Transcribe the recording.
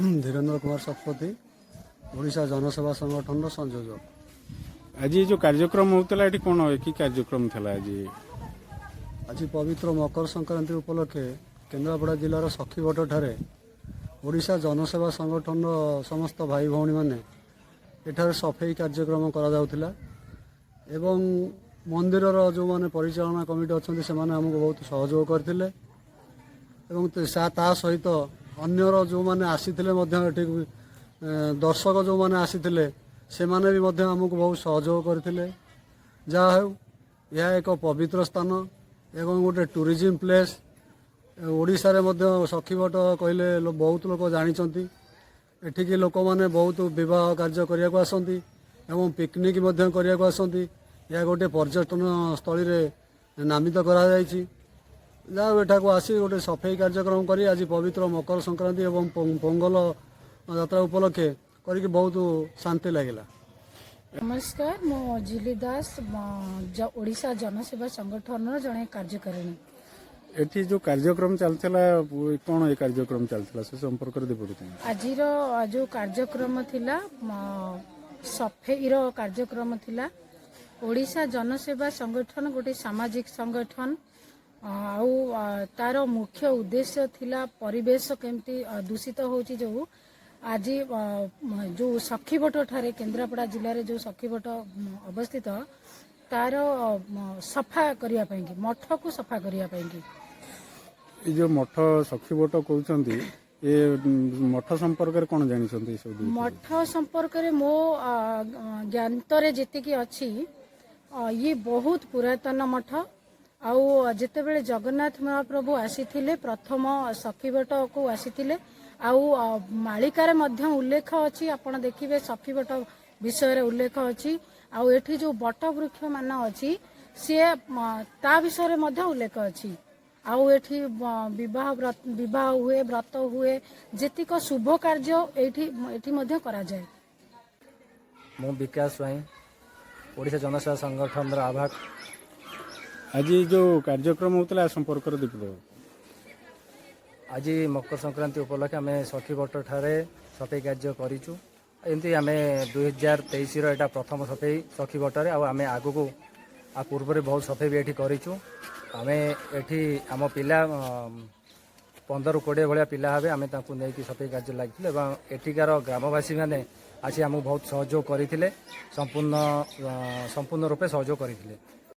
धीरेन्द्र कुमार शतपथी ओडिशा जनसेवा संगठन संयोजक। आज जो कार्यक्रम होता है कौन कि कार्यक्रम था आज पवित्र मकर संक्रांति उपलक्षे केन्द्रापड़ा जिलार सखीबट ठारे ओडिशा जनसेवा संगठन समस्त भाई भौणी मैंने एठार सफाई कार्यक्रम करा एवं मंदिर जो माने परिचालना कमिटी अच्छा से आमको बहुत सहयोग करते सहित अन्यर जो मैंने आसी दर्शक जो मैंने आसी से माने भी आमको बहुत सहयोग करते जहा यह एक पवित्र स्थान एवं गोटे टूरिज्म प्लेस ओडिशा रे सखीबट कहले बहुत लोग जानते एठिकी लोक मैंने बहुत विवाह कार्य करने को आसती एवं पिकनिक करने को आसती यह गोटे पर्यटन स्थली रे नामित करा जायछि जहाँ एठा को आसी गोटे सफाई कार्यक्रम करी आज पवित्र मकर संक्रांति एवं पोंगल यात्रा उपलक्षे करके बहुत शांति लगिला। नमस्कार मो जिली दास ओडिशा जनसेवा संगठन जड़े कार्यकारिणी। एठी जो कार्यक्रम चलता कौन ये कार्यक्रम चलता से संपर्क आज जो कार्यक्रम थिला सफेई कार्यक्रम थिला ओडिशा जनसेवा संगठन गोटे सामाजिक संगठन आउ तार मुख्य उद्देश्य थिला परिवेश केमती दूषित होची जो आज जो सखीबट ठारे केन्द्रापड़ा जिले में जो सखीबट अवस्थित तार सफा करिया पाएंगे मठ को सफा करिया पाएंगे ये जो मठ सखीबट कहते ये मठ संपर्क कौन जानी मठ संपर्क मो ज्ञानतरे जेतिकी अच्छी ये बहुत पुरातन मठ आउ जिते बेले जगन्नाथ महाप्रभु आसीथिले प्रथम सखीबट को आसीथिले आउ मालिकार मध्य उल्लेख अच्छी आपण देखिए सखीबट विषय रे उल्लेख अच्छी आउ एठी जो बट वृक्ष मान अच्छी सी ता विषय मध्य उल्लेख अच्छी आउ एठी विवाह हुए व्रत हुए जेतिक शुभ कार्य एठी मध्य करा जाए। मो विकास स्वाई ओडिशा जनसेवा संगठन आभार आज जो कार्यक्रम होता संपर्क आज मकर संक्रांति उपलक्षे आम सखीबट ठारे सफाई कार्य करूँ एमती आम 2023 यहाँ प्रथम सफाई सखीबटे आम आगु को पूर्व बहुत सफाई भी ये करूँ आम एठी आम पिला 15-20 भाया पिला हे आम नहीं सफाई कार्य लगी एठिकार ग्रामवासी मैंने आसी आमको बहुत सहयोग करते संपूर्ण रूपे सहयोग करते।